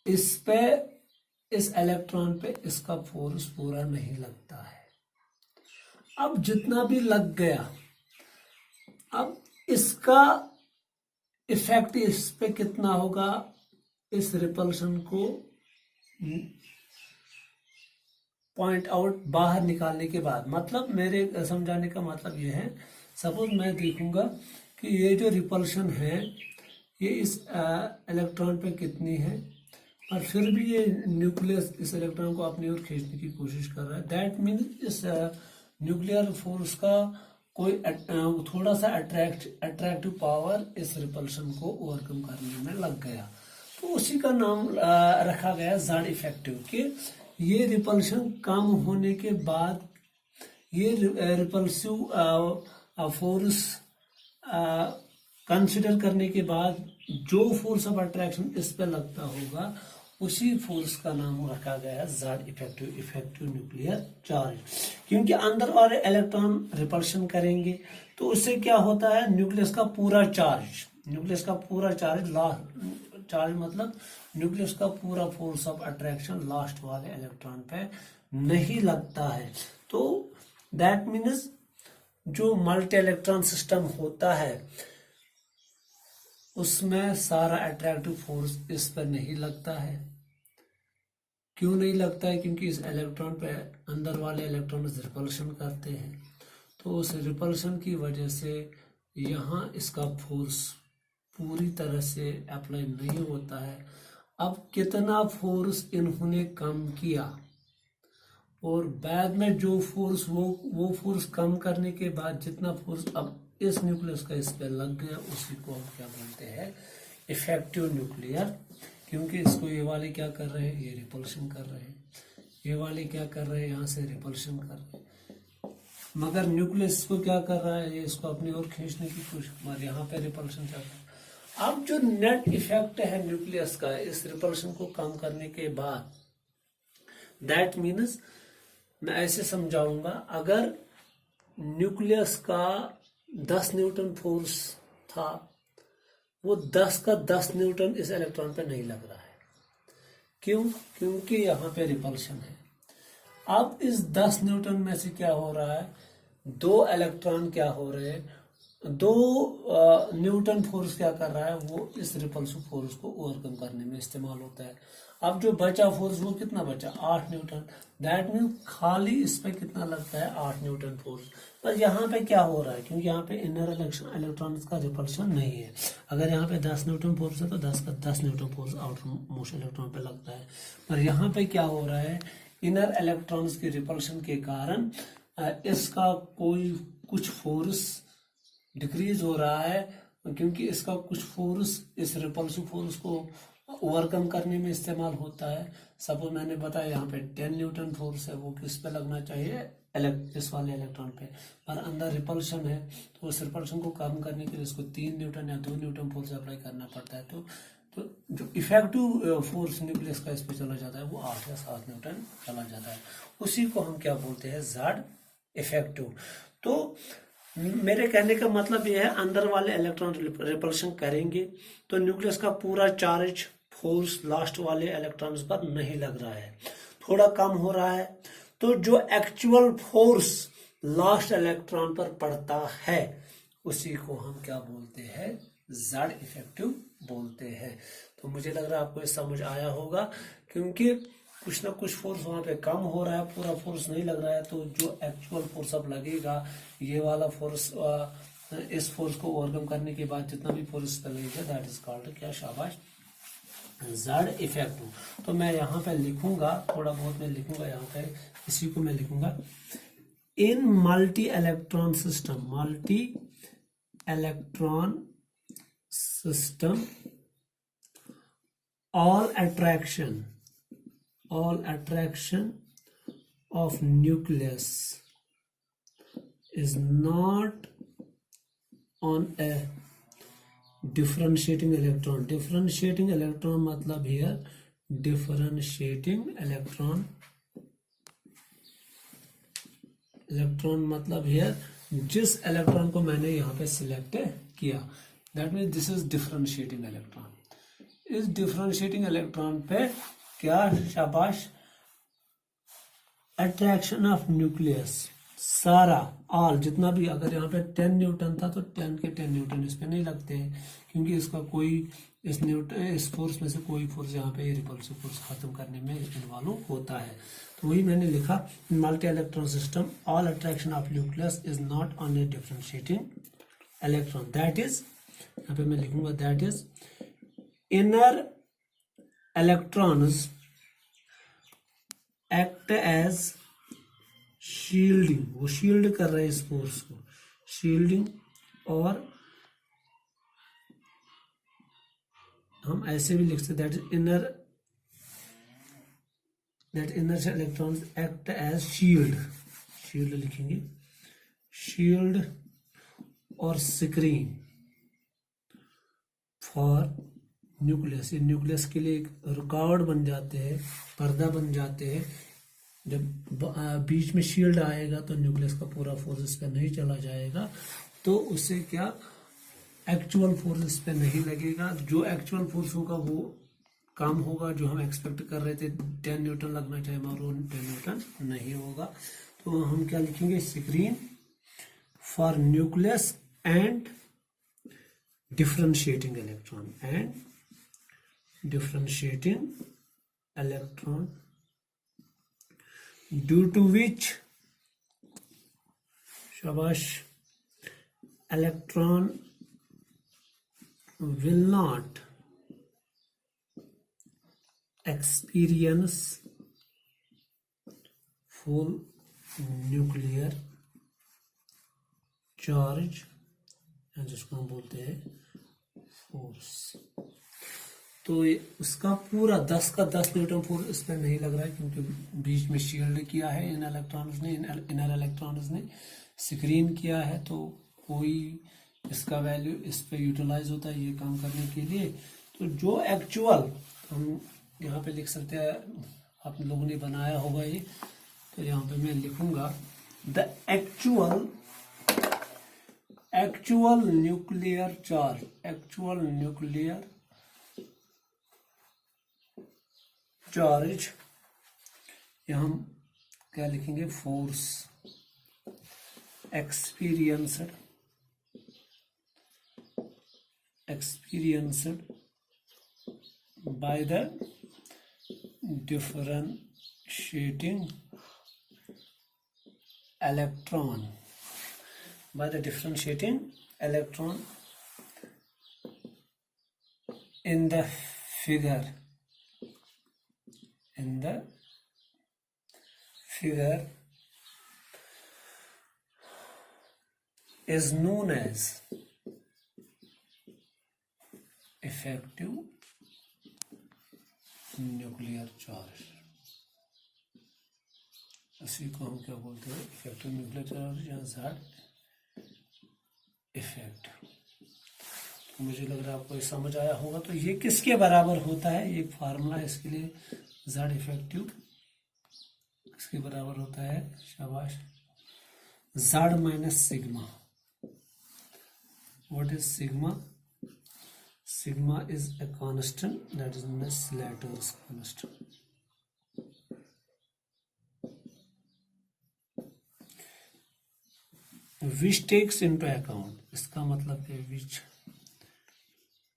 इस पे, इस इलेक्ट्रॉन पे इसका फोर्स पूरा नहीं लगता है। अब जितना भी लग गया, अब इसका इफेक्ट इस पे कितना होगा, इस रिपल्शन को पॉइंट आउट बाहर निकालने के बाद, मतलब मेरे समझाने का मतलब ये है, सपोज मैं देखूंगा कि ये जो रिपल्शन है ये इस इलेक्ट्रॉन पे कितनी है, और फिर भी ये न्यूक्लियस इस इलेक्ट्रॉन को अपनी ओर खींचने की कोशिश कर रहा है। दैट मीन्स इस न्यूक्लियर फोर्स का कोई थोड़ा सा अट्रैक्टिव पावर इस रिपल्शन को ओवरकम करने में लग गया, तो उसी का नाम रखा गया ज़ेड इफेक्टिव। कि ये रिपल्शन कम होने के बाद, ये रिपल्सिव फोर्स कंसिडर करने के बाद जो फोर्स ऑफ अट्रैक्शन इस पे लगता होगा, उसी फोर्स का नाम रखा गया है Z effective, effective nuclear charge. क्योंकि अंदर वाले इलेक्ट्रॉन रिपल्शन करेंगे तो उससे क्या होता है, न्यूक्लियस का पूरा चार्ज, न्यूक्लियस का पूरा चार्ज मतलब न्यूक्लियस का पूरा फोर्स ऑफ अट्रैक्शन लास्ट वाले इलेक्ट्रॉन पे नहीं लगता है। तो दैट मीन्स जो मल्टी इलेक्ट्रॉन सिस्टम होता है उसमें सारा अट्रैक्टिव फोर्स इस पर नहीं लगता है। क्यों नहीं लगता है? क्योंकि इस इलेक्ट्रॉन पे अंदर वाले इलेक्ट्रॉन रिपल्शन करते हैं, तो उस रिपल्शन की वजह से यहाँ इसका फोर्स पूरी तरह से अप्लाई नहीं होता है। अब कितना फोर्स इन्होंने कम किया, और बाद में जो फोर्स वो फोर्स कम करने के बाद जितना फोर्स अब इस न्यूक्लियस का इस पे लग गया, उसी को हम क्या बोलते हैं, इफेक्टिव न्यूक्लियर। क्योंकि इसको ये वाले क्या कर रहे हैं, ये रिपल्शन कर रहे हैं, ये वाले क्या कर रहे हैं, यहाँ से रिपल्शन कर रहे हैं, मगर न्यूक्लियस को क्या कर रहा है, ये इसको अपनी ओर खींचने की कोशिश, मगर यहाँ पे रिपल्शन चल रहा है। अब जो नेट इफेक्ट है न्यूक्लियस का इस रिपल्शन को कम करने के बाद, दैट मीन्स मैं ऐसे समझाऊंगा, अगर न्यूक्लियस का 10 न्यूटन फोर्स था, वो 10 का 10 न्यूटन इस इलेक्ट्रॉन पे नहीं लग रहा है। क्यों? क्योंकि यहाँ पे रिपल्शन है। अब इस 10 न्यूटन में से क्या हो रहा है, 2 इलेक्ट्रॉन क्या हो रहे हैं, 2 न्यूटन फोर्स क्या कर रहा है, वो इस रिपल्सिव फोर्स को ओवरकम करने में इस्तेमाल होता है। अब जो बचा फोर्स वो कितना बचा, 8 न्यूटन। दैट मीन खाली इस पे कितना लगता है, 8 न्यूटन फोर्स। पर यहाँ पे क्या हो रहा है, क्योंकि यहाँ पे इनर इलेक्ट्रॉन्स का रिपल्शन नहीं है। अगर यहाँ पे 10 न्यूटन फोर्स है तो 10 का 10 Newton force outer most electron पे लगता है। पर यहाँ पे क्या हो रहा है, इनर इलेक्ट्रॉन्स के रिपल्शन के कारण इसका कुछ फोर्स डिक्रीज हो रहा है, क्योंकि इसका कुछ फोर्स इस रिपल्सिव फोर्स को ओवरकम करने में इस्तेमाल होता है। सपोज मैंने बताया यहाँ पे 10 न्यूटन फोर्स है, वो किस पे लगना चाहिए, इस वाले इलेक्ट्रॉन पे, पर अंदर रिपल्शन है, तो उस रिपल्शन को कम करने के लिए इसको 3 न्यूटन या 2 न्यूटन फोर्स अप्लाई करना पड़ता है। तो जो इफेक्टिव फोर्स न्यूक्लियस का इस पे चला जाता है वो 8 या 7 न्यूटन चला जाता है। उसी को हम क्या बोलते हैं, ज़ेड इफेक्टिव। तो मेरे कहने का मतलब यह है, अंदर वाले इलेक्ट्रॉन रिपल्शन करेंगे तो न्यूक्लियस का पूरा चार्ज फोर्स लास्ट वाले इलेक्ट्रॉन्स पर नहीं लग रहा है, थोड़ा कम हो रहा है। तो जो एक्चुअल फोर्स लास्ट इलेक्ट्रॉन पर पड़ता है उसी को हम क्या बोलते हैं, ज़ेड इफेक्टिव बोलते हैं। तो मुझे लग रहा है आपको ये समझ आया होगा, क्योंकि कुछ ना कुछ फोर्स वहां पे कम हो रहा है, पूरा फोर्स नहीं लग रहा है। तो जो एक्चुअल फोर्स अब लगेगा, ये वाला फोर्स, इस फोर्स को ओवरकम करने के बाद जितना भी फोर्स लगेगा, दैट इज कॉल्ड क्या, शाबाश, ज़ेड इफेक्टिव। तो मैं यहाँ पे लिखूंगा, थोड़ा बहुत मैं लिखूंगा यहाँ पे, इसी को मैं लिखूंगा, in multi electron system all attraction of nucleus is not on a differentiating electron मतलब here differentiating electron मतलब here जिस इलेक्ट्रॉन को मैंने यहाँ पे सिलेक्ट किया, that means this is differentiating electron. इस डिफरेंशिएटिंग इलेक्ट्रॉन पे क्या, शाबाश, अट्रैक्शन ऑफ न्यूक्लियस, सारा ऑल जितना भी, अगर यहाँ पे 10 न्यूटन था तो 10 के 10 न्यूटन इस पे नहीं लगते हैं, क्योंकि इसका कोई इस फोर्स में से कोई फोर्स यहाँ पे रिपल्सिव फोर्स खत्म करने में इन्वॉल्व होता है। तो वही मैंने लिखा, multi electron system all attraction of nucleus is not only differentiating electron, that is, यहाँ पे मैं लिखूंगा that is inner electrons act as shielding, वो शील्ड कर रहे हैं इस फोर्स को, शील्डिंग, और हम ऐसे भी लिख सकते that inner electrons act as shield, shield लिखेंगे, शील्ड और स्क्रीन फॉर न्यूक्लियस, ये न्यूक्लियस के लिए एक रुकावट बन जाते हैं, पर्दा बन जाते हैं। जब बीच में शील्ड आएगा तो न्यूक्लियस का पूरा फोर्स इस पर नहीं चला जाएगा, तो उससे क्या, एक्चुअल फोर्स इस पर नहीं लगेगा, जो एक्चुअल फोर्स होगा वो कम होगा, जो हम एक्सपेक्ट कर रहे थे 10 न्यूटन लगना चाहिए और वो 10 न्यूटन नहीं होगा। तो हम क्या लिखेंगे, screen for nucleus and differentiating electron and differentiating electron, due to which, shabash, electron will not experience full nuclear charge, जिसको हम बोलते हैं फोर्स। तो उसका पूरा 10 का 10 न्यूटन फोर्स इस पर नहीं लग रहा है, क्योंकि बीच में शील्ड किया है इन इलेक्ट्रॉन्स ने, इनर इलेक्ट्रॉन्स ने स्क्रीन किया है, तो कोई इसका वैल्यू इस पे यूटिलाइज होता है ये काम करने के लिए। तो जो एक्चुअल, हम यहाँ पे लिख सकते हैं, आप लोगों ने बनाया होगा ये, तो यहाँ पे मैं लिखूंगा the actual nuclear charge, actual nuclear charge, यहाँ हम क्या लिखेंगे, force experienced by the differentiating electron, by the differentiating electron in the figure, is known as effective nuclear charge। इसी को हम क्या बोलते हैं, इफेक्टिव न्यूक्लियर चार्ज या Z इफेक्ट। तो मुझे लग रहा है आपको ये समझ आया होगा। तो ये किसके बराबर होता है, एक फार्मूला है इसके लिए, Z इफेक्टिव किसके बराबर होता है, शाबाश, Z minus sigma. What is sigma? Sigma is a constant, that is known as Slater's constant। Which takes into account, इसका मतलब है which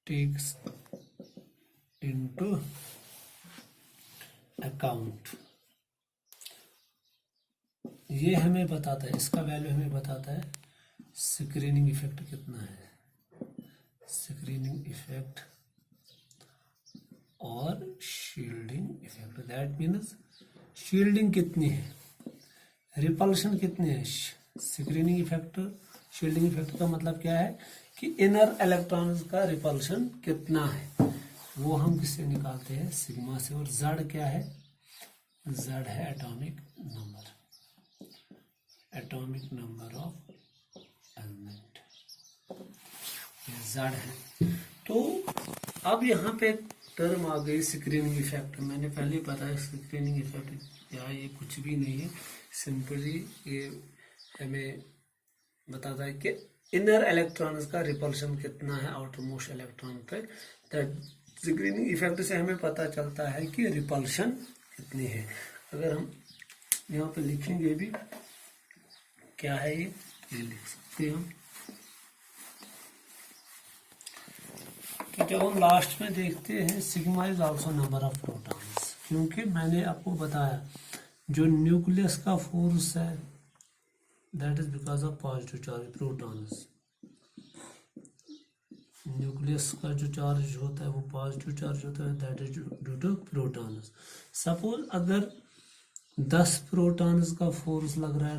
takes into account, ये हमें बताता है, इसका वैल्यू हमें बताता है स्क्रीनिंग इफेक्ट कितना है, स्क्रीनिंग इफेक्ट और shielding effect. That means shielding कितनी है, रिपल्शन कितनी है, स्क्रीनिंग इफेक्ट, शील्डिंग इफेक्ट का मतलब क्या है कि इनर इलेक्ट्रॉन्स का रिपल्शन कितना है, वो हम किससे निकालते हैं, सिग्मा से। और जेड क्या है, जेड है atomic number of element, Z है। तो अब यहाँ पे टर्म आ गई स्क्रीनिंग इफेक्ट। मैंने पहले बताया स्क्रीनिंग इफेक्ट क्या है, ये कुछ भी नहीं है, सिंपली ये हमें बताता है कि इनर इलेक्ट्रॉन्स का रिपल्शन कितना है आउटर मोस्ट इलेक्ट्रॉन पे, दैट स्क्रीनिंग इफेक्ट से हमें पता चलता है कि रिपल्शन कितनी है। अगर हम यहाँ पे लिखेंगे भी क्या है ये लिख सकते हैं हम। तो जब हम लास्ट में देखते हैं sigma is also number of protons, क्योंकि मैंने आपको बताया जो न्यूक्लियस का फोर्स है that is because of positive charge protons. Nucleus का जो चार्ज होता है वो पॉजिटिव चार्ज होता है, that is due to protons. Suppose अगर 10 प्रोटॉन्स का फोर्स लग रहा है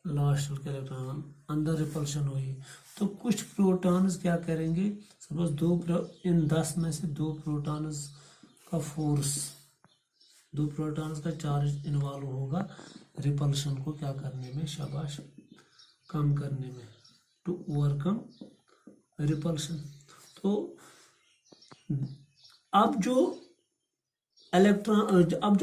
लास्ट के इलेक्ट्रॉन, अंदर रिपल्शन हुई, तो कुछ प्रोटॉन्स क्या करेंगे, सपोज इन 10 में से 2 प्रोटॉन्स का फोर्स, 2 प्रोटॉन्स का चार्ज इन्वॉल्व होगा रिपल्शन को क्या करने में, शाबाश, कम करने में, टू ओवरकम रिपल्शन। तो अब जो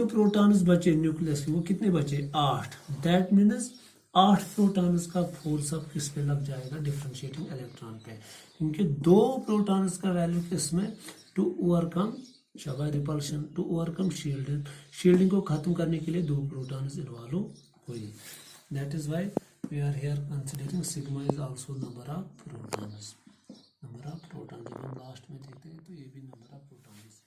प्रोटॉन्स बचे न्यूक्लियस के वो कितने बचे, 8। दैट मीन्स 8 प्रोटॉन्स का फोर्स अब किस पे लग जाएगा, डिफरेंशिएटिंग इलेक्ट्रॉन पे, क्योंकि 2 प्रोटॉन्स का वैल्यू किस में, टू ओवरकम शाबाश रिपल्शन, टू ओवरकम शील्डिंग को खत्म करने के लिए 2 प्रोटॉन्स इन्वॉल्व हुई। That is why we are here considering sigma is also number of protons. Number of proton जब हम लास्ट में देखते हैं तो ये भी नंबर ऑफ प्रोटॉन्स